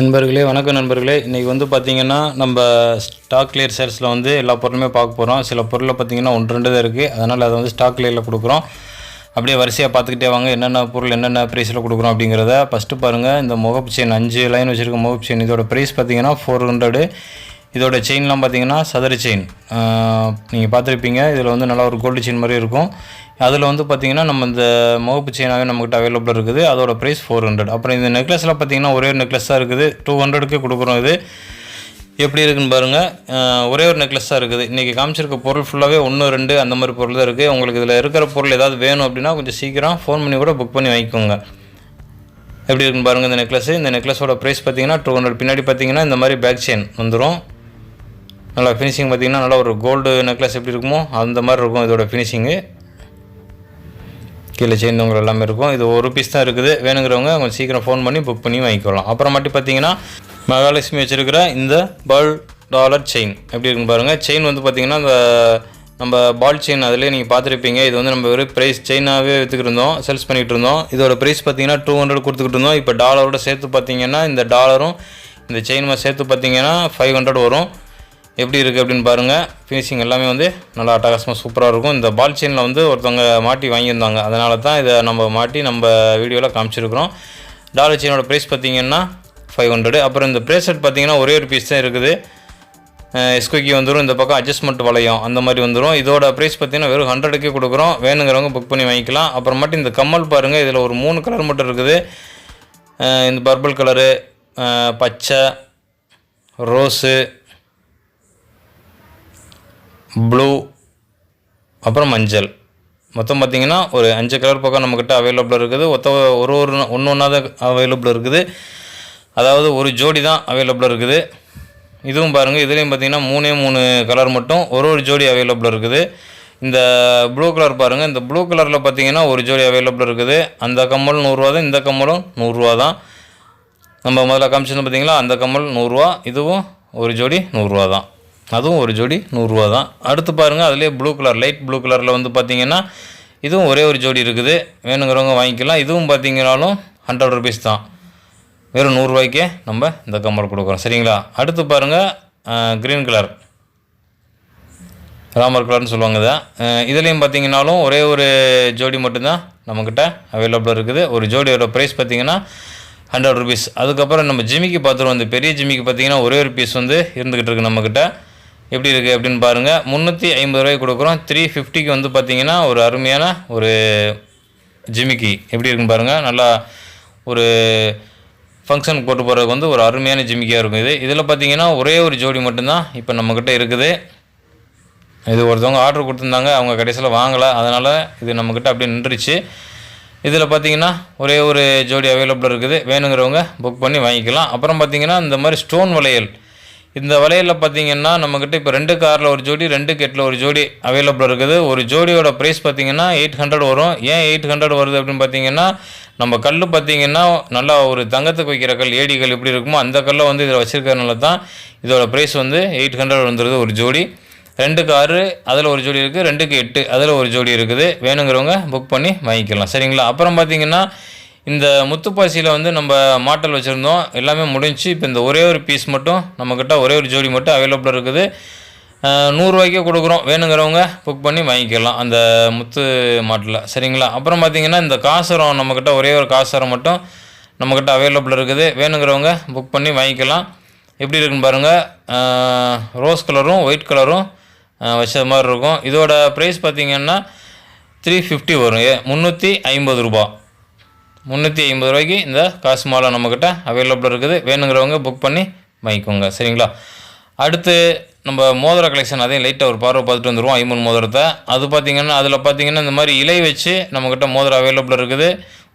நண்பர்களே வணக்கம் நண்பர்களே. இன்றைக்கி வந்து பார்த்திங்கன்னா நம்ம ஸ்டாக் கிளியர் சேல்ஸில் வந்து எல்லா பொருளுமே பார்க்க போகிறோம். சில பொருளில் பார்த்திங்கன்னா 1-2 தான் இருக்குது. அதனால் அதை வந்து ஸ்டாக் கிளியரில் கொடுக்குறோம். அப்படியே வரிசையாக பார்த்துக்கிட்டே வாங்க என்னென்ன பொருள் என்னென்ன ப்ரைஸில் கொடுக்குறோம் அப்படிங்கிறத. ஃபஸ்ட்டு பாருங்கள், இந்த முகப்பு செயின் 5 லைன் வச்சுருக்க முகப்பு செயின் இதோட ப்ரைஸ் பார்த்திங்கன்னா 400. இதோட செயின்லாம் பார்த்திங்கன்னா சதுர செயின் நீங்கள் பார்த்துருப்பீங்க. இதில் வந்து நல்லா ஒரு கோல்டு செயின் மாதிரி இருக்கும். அதில் வந்து பார்த்திங்கன்னா நம்ம இந்த முகப்பு செயினாகவே நம்மகிட்ட அவைலபிள் இருக்குது. அதோட ப்ரைஸ் 400. அப்புறம் இந்த நெக்லஸில் பார்த்திங்கன்னா ஒரே ஒரு நெக்லஸ் தான் இருக்குது. 200க்கு கொடுக்குறோம். இது எப்படி இருக்குதுன்னு பாருங்கள். ஒரே ஒரு நெக்லஸ் தான் இருக்குது. இன்றைக்கி காமிச்சிருக்க பொருள் ஃபுல்லாகவே 1-2 அந்த மாதிரி பொருள் தான் இருக்குது. உங்களுக்கு இதில் இருக்கிற பொருள் ஏதாவது வேணும் அப்படின்னா கொஞ்சம் சீக்கிரம் ஃபோன் பண்ணி கூட புக் பண்ணி வாங்கிக்கோங்க. எப்படி இருக்குன்னு பாருங்கள் இந்த நெக்லஸ். இந்த நெக்லஸோட ப்ரைஸ் பார்த்திங்கன்னா 200. பின்னாடி பார்த்திங்கன்னா இந்த மாதிரி பேக் செயின் வந்துடும். நல்லா ஃபினிஷிங் பார்த்திங்கன்னா நல்லா ஒரு கோல்டு நெக்லஸ் எப்படி இருக்குமோ அந்த மாதிரி இருக்கும் இதோட ஃபினிஷிங்கு. கீழே சேர்ந்தவங்க எல்லாமே இருக்கும். இது ஒரு பீஸ் தான் இருக்குது. வேணுங்கிறவங்க கொஞ்சம் சீக்கிரம் ஃபோன் பண்ணி புக் பண்ணி வாங்கிக்கலாம். அப்புறமாட்டி பார்த்திங்கன்னா மகாலட்சுமி வச்சுருக்கிற இந்த $1 செயின் எப்படி இருக்குன்னு பாருங்கள். செயின் வந்து பார்த்திங்கன்னா இந்த நம்ம பால் செயின் அதிலே நீங்கள் பார்த்துருப்பீங்க. இது வந்து நம்ம வெறும் ப்ரைஸ் செயினாகவே விற்றுக்கிட்டு இருந்தோம், சேல்ஸ் பண்ணிகிட்டு இருந்தோம். இதோட ப்ரைஸ் பார்த்திங்கன்னா 200 கொடுத்துக்கிட்டு இருந்தோம். இப்போ டாலரோட சேர்த்து பார்த்திங்கன்னா இந்த டாலரும் இந்த செயினும் சேர்த்து பார்த்திங்கன்னா 500 வரும். எப்படி இருக்குது அப்படின்னு பாருங்கள். ஃபினிஷிங் எல்லாமே வந்து நல்லா அட்டகாசமாக சூப்பராக இருக்கும். இந்த பால் செயினில் வந்து ஒருத்தவங்க மாட்டி வாங்கியிருந்தாங்க. அதனால தான் இதை நம்ம மாட்டி நம்ம வீடியோவில் காமிச்சிருக்கிறோம். டாலர் செயினோட ப்ரைஸ் பார்த்திங்கன்னா 500. அப்புறம் இந்த ப்ரேஸ்லெட் பார்த்திங்கன்னா ஒரே ஒரு பீஸ் தான் இருக்குது. எஸ்கோக்கி வந்துடும். இந்த பக்கம் அட்ஜஸ்ட்மெண்ட் வளையம் அந்த மாதிரி வந்துடும். இதோட ப்ரைஸ் பார்த்திங்கன்னா வெறும் 100க்கே கொடுக்குறோம். வேணுங்கிறவங்க புக் பண்ணி வாங்கிக்கலாம். அப்புறம் மட்டும் இந்த கம்மல் பாருங்கள். இதில் ஒரு 3 கலர் மட்டும் இருக்குது. இந்த பர்பிள் கலரு, பச்சை, ரோஸு, ப்ளூ, அப்புறம் மஞ்சள். மொத்தம் பார்த்திங்கன்னா ஒரு 5 கலர் பக்கம் நம்மக்கிட்ட அவைலபிள் இருக்குது. ஒன்று ஒன்றா தான் அவைலபிள் இருக்குது. அதாவது ஒரு ஜோடி தான் அவைலபிள் இருக்குது. இதுவும் பாருங்கள். இதுலேயும் பார்த்திங்கன்னா 3 கலர் மட்டும் ஒரு ஜோடி அவைலபிள் இருக்குது. இந்த ப்ளூ கலர் பாருங்கள். இந்த ப்ளூ கலரில் பார்த்திங்கன்னா ஒரு ஜோடி அவைலபிள் இருக்குது. அந்த கம்மலும் 100 ரூபா தான். இந்த கம்மலும் 100 ரூபா தான். நம்ம முதல்ல காமிச்சிருந்தோம் பார்த்திங்களா, அந்த கம்மல் 100 ரூபா. இதுவும் ஒரு ஜோடி 100 ரூபா தான். அதுவும் ஒரு ஜோடி 100 ரூபா தான். அடுத்து பாருங்கள், அதிலே ப்ளூ கலர் லைட் ப்ளூ கலரில் வந்து பார்த்திங்கன்னா இதுவும் ஒரே ஒரு ஜோடி இருக்குது. வேணுங்கிறவங்க வாங்கிக்கலாம். இதுவும் பார்த்திங்கனாலும் 100 ருபீஸ் தான். வெறும் 100 ரூபாய்க்கே நம்ம இந்த கம்மல் கொடுக்குறோம். சரிங்களா. அடுத்து பாருங்கள், க்ரீன் கலர் ராமர் கலர்னு சொல்லுவாங்க இதை. இதுலேயும் பார்த்திங்கனாலும் ஒரே ஒரு ஜோடி மட்டும்தான் நம்மக்கிட்ட அவைலபிள் இருக்குது. ஒரு ஜோடியோட ப்ரைஸ் பார்த்திங்கன்னா 100 ருபீஸ். அதுக்கப்புறம் நம்ம ஜிமிக்கு பார்த்துருவோம். இந்த பெரிய ஜிமிக்கு பார்த்திங்கன்னா ஒரே ஒரு பீஸ் வந்து இருந்துக்கிட்டு இருக்குது நம்மக்கிட்ட. எப்படி இருக்குது அப்படின்னு பாருங்கள். 350 ரூபாய்க்கு கொடுக்குறோம். 350க்கு வந்து பார்த்திங்கன்னா ஒரு அருமையான ஒரு ஜிமிக்கி எப்படி இருக்குன்னு பாருங்கள். நல்லா ஒரு ஃபங்க்ஷனுக்கு போட்டு போகிறதுக்கு வந்து ஒரு அருமையான ஜிமிக்கியாக இருக்கும் இது. இதில் பார்த்திங்கன்னா ஒரே ஒரு ஜோடி மட்டும்தான் இப்போ நம்மக்கிட்ட இருக்குது. இது ஒருத்தவங்க ஆர்டர் கொடுத்துருந்தாங்க, அவங்க கடைசியில் வாங்கலை. அதனால் இது நம்மக்கிட்ட அப்படியே நின்றுச்சு. இதில் பார்த்திங்கன்னா ஒரே ஒரு ஜோடி அவைலபிள் இருக்குது. வேணுங்கிறவங்க புக் பண்ணி வாங்கிக்கலாம். அப்புறம் பார்த்திங்கன்னா இந்த மாதிரி ஸ்டோன் வளையல். இந்த வளையலில் பார்த்திங்கன்னா நம்மக்கிட்ட இப்போ 2 காரில் ஒரு ஜோடி, 2 கெட்டில் ஒரு ஜோடி அவைலபிள் இருக்குது. ஒரு ஜோடியோட ப்ரைஸ் பார்த்திங்கன்னா 800 வரும். ஏன் 800 வருது அப்படின்னு பார்த்திங்கன்னா, நம்ம கல் பார்த்திங்கன்னா நல்லா ஒரு தங்கத்துக்கு வைக்கிற கல், ஏடி கல் எப்படி இருக்குமோ அந்த கல்லை வந்து இதில் வச்சுருக்கிறதுனால தான் இதோட ப்ரைஸ் வந்து 800 வந்துடுது ஒரு ஜோடி. 2க்கு 6 அதில் ஒரு ஜோடி இருக்குது. 2க்கு 8 அதில் ஒரு ஜோடி இருக்குது. வேணுங்கிறவங்க புக் பண்ணி வாங்கிக்கலாம். சரிங்களா. அப்புறம் பார்த்திங்கன்னா இந்த முத்துப்பாசியில் வந்து நம்ம மாட்டல் வச்சுருந்தோம், எல்லாமே முடிஞ்சு. இப்போ இந்த ஒரே ஒரு பீஸ் மட்டும் நம்மக்கிட்ட ஒரே ஒரு ஜோடி மட்டும் அவைலபிள் இருக்குது. 100 ரூபாய்க்கே கொடுக்குறோம். வேணுங்கிறவங்க புக் பண்ணி வாங்கிக்கலாம் அந்த முத்து மாட்டில். சரிங்களா. அப்புறம் பார்த்திங்கன்னா இந்த காசரம் நம்மக்கிட்ட ஒரே ஒரு காசரம் மட்டும் நம்மக்கிட்ட அவைலபிள் இருக்குது. வேணுங்கிறவங்க புக் பண்ணி வாங்கிக்கலாம். எப்படி இருக்குன்னு பாருங்கள். ரோஸ் கலரும் ஒயிட் கலரும் வச்சது மாதிரி இருக்கும். இதோட ப்ரைஸ் பார்த்திங்கன்னா 350 வரும். 350 ரூபா. 350 ரூபாய்க்கு இந்த காசு மாலை நம்மக்கிட்ட அவைலபிள் இருக்குது. வேணுங்கிறவங்க புக் பண்ணி வாங்கிக்கோங்க. சரிங்களா. அடுத்து நம்ம மோதிர கலெக்ஷன் அதையும் லைட்டாக ஒரு பார்வை பார்த்துட்டு வந்துடுவோம். 50 மோதிரத்தை. அது பார்த்திங்கன்னா அதில் பார்த்திங்கன்னா இந்த மாதிரி இலை வச்சு நம்மக்கிட்ட மோதிரம் அவைலபிள் இருக்குது.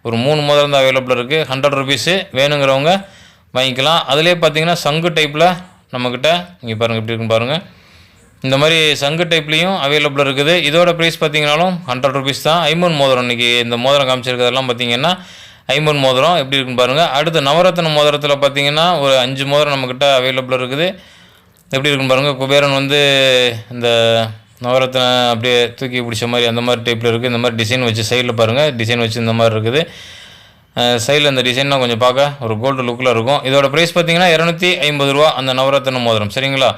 ஒரு 3 மோதிரம் தான் அவைலபிள் இருக்குது. 100 ருபீஸு. வேணுங்கிறவங்க வாங்கிக்கலாம். அதிலே பார்த்திங்கன்னா சங்கு டைப்பில் நம்மக்கிட்ட இங்கே பாருங்கள் எப்படி இருக்குன்னு பாருங்கள். இந்த மாதிரி சங்கு டைப்லேயும் அவைலபிள் இருக்குது. இதோட ப்ரைஸ் பார்த்திங்கனாலும் 100 ருபீஸ் தான். 50 மோதிரம் இன்றைக்கி இந்த மோதிரம் காமிச்சிருக்கிறதெல்லாம் பார்த்திங்கன்னா 50 மோதிரம் எப்படி இருக்குன்னு பாருங்கள். அடுத்து நவரத்ன மோதிரத்தில் பார்த்திங்கன்னா ஒரு 5 மோதிரம் நம்மக்கிட்ட அவைலபிள் இருக்குது. எப்படி இருக்குன்னு பாருங்கள். குபேரன் வந்து இந்த நவரத்ன அப்படியே தூக்கி பிடிச்ச மாதிரி அந்த மாதிரி டைப்பில் இருக்குது. இந்த மாதிரி டிசைன் வச்சு சைடில் பாருங்கள், டிசைன் வச்சு இந்த மாதிரி இருக்குது. சைடில் இந்த டிசைன்லாம் கொஞ்சம் பார்க்க ஒரு கோல்டு லுக்கில் இருக்கும். இதோட ப்ரைஸ் பார்த்தீங்கன்னா 250 ரூபா அந்த நவரத்தின மோதிரம். சரிங்களா?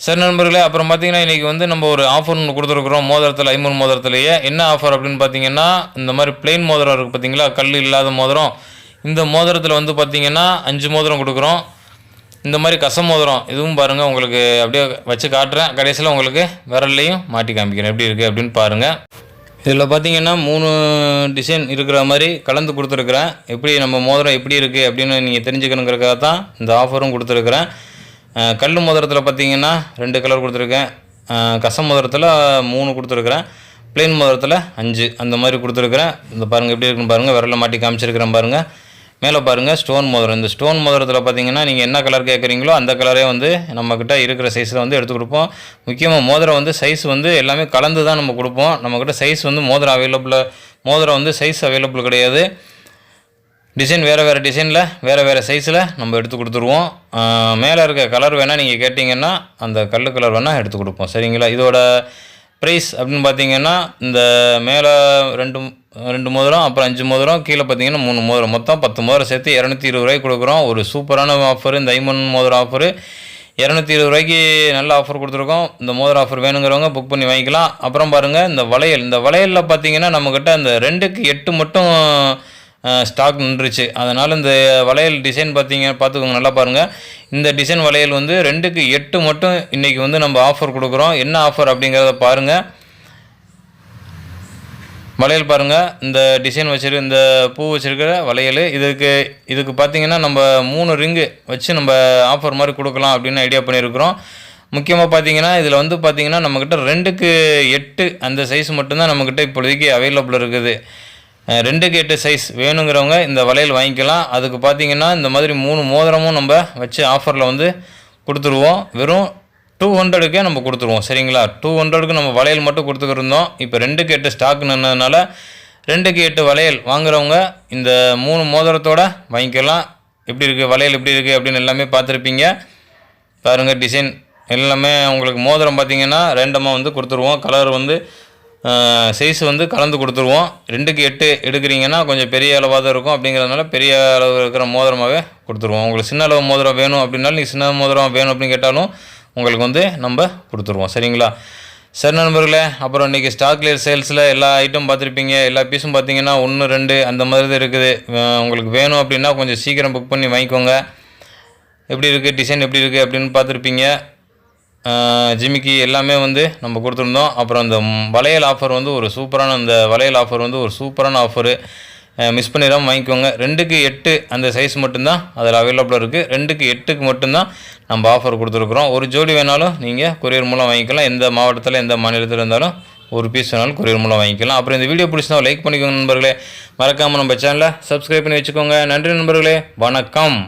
சரி நண்பர்களே, அப்புறம் பார்த்தீங்கன்னா இன்றைக்கி வந்து நம்ம ஒரு ஆஃபர் ஒன்று கொடுத்துருக்குறோம் மோதிரத்தில், ஐம்பொன் மோதிரத்துலேயே. என்ன ஆஃபர் அப்படின்னு பார்த்தீங்கன்னா, இந்த மாதிரி பிளெயின் மோதிரம் இருக்குது பார்த்தீங்களா, கல் இல்லாத மோதிரம். இந்த மோதிரத்தில் வந்து பார்த்தீங்கன்னா 5 மோதிரம் கொடுக்குறோம். இந்த மாதிரி மோதிரம் இதுவும் பாருங்கள், உங்களுக்கு அப்படியே வச்சு காட்டுறேன். கடைசியில் உங்களுக்கு விரல்லையும் மாட்டி காமிக்கிறேன் எப்படி இருக்குது அப்படின்னு பாருங்கள். இதில் பார்த்தீங்கன்னா 3 டிசைன் இருக்கிற மாதிரி கலந்து கொடுத்துருக்குறேன். எப்படி நம்ம மோதிரம் எப்படி இருக்குது அப்படின்னு நீங்கள் தெரிஞ்சுக்கணுங்கிறதுக்காக தான் இந்த ஆஃபரும் கொடுத்துருக்குறேன். கல் மோதிரத்தில் பார்த்தீங்கன்னா 2 கலர் கொடுத்துருக்கேன். மோதிரத்தில் 3 கொடுத்துருக்குறேன். பிளெயின் மோதிரத்தில் 5 அந்த மாதிரி கொடுத்துருக்குறேன். இந்த பாருங்கள் எப்படி இருக்குன்னு பாருங்கள். விரலில் மாட்டி காமிச்சிருக்கிறேன் பாருங்கள். மேலே பாருங்கள் ஸ்டோன் மோதிரம். இந்த ஸ்டோன் மோதிரத்தில் பார்த்தீங்கன்னா நீங்கள் என்ன கலர் கேட்குறீங்களோ அந்த கலரே வந்து நம்மக்கிட்ட இருக்கிற சைஸில் வந்து எடுத்து கொடுப்போம். முக்கியமாக மோதிரம் வந்து சைஸ் வந்து எல்லாமே கலந்து தான் நம்ம கொடுப்போம். நம்மக்கிட்ட சைஸ் வந்து மோதிரம் வந்து சைஸ் அவைலபிள் கிடையாது. டிசைன் வேறு டிசைனில் வேறு சைஸில் நம்ம எடுத்து கொடுத்துருவோம். மேலே இருக்க கலர் வேணால் நீங்கள் கேட்டிங்கன்னா அந்த கல் கலர் வேணால் எடுத்து கொடுப்போம். சரிங்களா? இதோட ப்ரைஸ் அப்படின்னு பார்த்தீங்கன்னா இந்த மேலே 2 மோதிரம், அப்புறம் 5 மோதிரம், கீழே பார்த்தீங்கன்னா 3 மோதிரம், மொத்தம் 10 மோதிரம் சேர்த்து 220 ரூபாய்க்கு கொடுக்குறோம். ஒரு சூப்பரான ஆஃபர் இந்த ஐம்பொன் மோதிரம் ஆஃபரு. 220 ரூபாய்க்கு நல்ல ஆஃபர் கொடுத்துருக்கோம். இந்த மோதிரம் ஆஃபர் வேணுங்கிறவங்க புக் பண்ணி வாங்கிக்கலாம். அப்புறம் பாருங்கள் இந்த வளையலில் பார்த்தீங்கன்னா நம்மக்கிட்ட இந்த 2க்கு 8 மட்டும் ஸ்டாக் நின்றுச்சு. அதனால் இந்த வளையல் டிசைன் பார்த்துக்கோங்க, நல்லா பாருங்கள். இந்த டிசைன் வளையல் வந்து 2க்கு 8 மட்டும் இன்றைக்கி வந்து நம்ம ஆஃபர் கொடுக்குறோம். என்ன ஆஃபர் அப்படிங்கிறத பாருங்கள். வளையல் பாருங்கள், இந்த டிசைன் இந்த பூ வச்சுருக்கிற வளையல். இதுக்கு பார்த்திங்கன்னா நம்ம 3 ரிங்கு வச்சு நம்ம ஆஃபர் மாதிரி கொடுக்கலாம் அப்படின்னு ஐடியா பண்ணியிருக்கிறோம். முக்கியமாக பார்த்தீங்கன்னா இதில் வந்து பார்த்திங்கன்னா நம்மக்கிட்ட 2க்கு 8 அந்த சைஸ் மட்டும்தான் நம்மக்கிட்ட இப்போதைக்கு அவைலபிள் இருக்குது. 2க்கு 8 சைஸ் வேணுங்கிறவங்க இந்த வளையல் வாங்கிக்கலாம். அதுக்கு பார்த்தீங்கன்னா இந்த மாதிரி 3 மோதிரமும் நம்ம வச்சு ஆஃபரில் வந்து கொடுத்துருவோம். வெறும் 200க்கே நம்ம கொடுத்துருவோம். சரிங்களா? 200க்கு நம்ம வளையல் மட்டும் கொடுத்துக்கிருந்தோம். இப்போ 2க்கு 8 ஸ்டாக் நின்றதுனால 2க்கு 8 வளையல் வாங்குறவங்க இந்த 3 மோதிரத்தோடு வாங்கிக்கலாம். எப்படி இருக்குது வளையல் எப்படி இருக்குது அப்படின்னு எல்லாமே பார்த்துருப்பீங்க. பாருங்கள் டிசைன் எல்லாமே உங்களுக்கு மோதிரம் பார்த்திங்கன்னா ரேண்டமாக வந்து கொடுத்துருவோம். கலர் வந்து சைஸ் வந்து கலந்து கொடுத்துருவோம். 2க்கு 8 எடுக்கிறீங்கன்னா கொஞ்சம் பெரிய அளவாக தான் இருக்கும். அப்படிங்கிறதுனால பெரிய அளவு இருக்கிற மோதிரமாகவே கொடுத்துருவோம். உங்களுக்கு சின்ன அளவு மோதிரம் வேணும் அப்படின்னாலும் நீங்கள் சின்ன மோதிரம் வேணும் அப்படின்னு கேட்டாலும் உங்களுக்கு வந்து நம்ம கொடுத்துருவோம். சரிங்களா? சரி நண்பர்களே, அப்புறம் இன்றைக்கி ஸ்டாக் கிளியர் சேல்ஸில் எல்லா ஐட்டம் பார்த்துருப்பீங்க. எல்லா பீஸும் பார்த்தீங்கன்னா 1, 2 அந்த மாதிரி தான் இருக்குது. உங்களுக்கு வேணும் அப்படின்னா கொஞ்சம் சீக்கிரம் புக் பண்ணி வாங்கிக்கோங்க. எப்படி இருக்குது டிசைன் எப்படி இருக்குது அப்படின்னு பார்த்துருப்பீங்க. ஜிமிக்கி எல்லாமே வந்து நம்ம கொடுத்துருந்தோம். அப்புறம் இந்த வளையல் ஆஃபர் வந்து ஒரு சூப்பரான ஆஃபரு. மிஸ் பண்ணிடாமல் வாங்கிக்கோங்க. 2க்கு 8 அந்த சைஸ் மட்டும்தான் அதில் அவைலபிளாக இருக்குது. 2க்கு 8க்கு மட்டும்தான் நம்ம ஆஃபர் கொடுத்துருக்குறோம். ஒரு ஜோடி வேணாலும் நீங்கள் கொரியர் மூலம் வாங்கிக்கலாம். எந்த மாவட்டத்தில் எந்த மாநிலத்தில் இருந்தாலும் ஒரு பீஸ் வேணாலும் கொரியர் மூலம் வாங்கிக்கலாம். அப்புறம் இந்த வீடியோ பிடிச்சினா லைக் பண்ணிக்கோங்க நண்பர்களே. மறக்காமல் நம்ம சேனலை சப்ஸ்கிரைப் பண்ணி வச்சுக்கோங்க. நன்றி நண்பர்களே, வணக்கம்.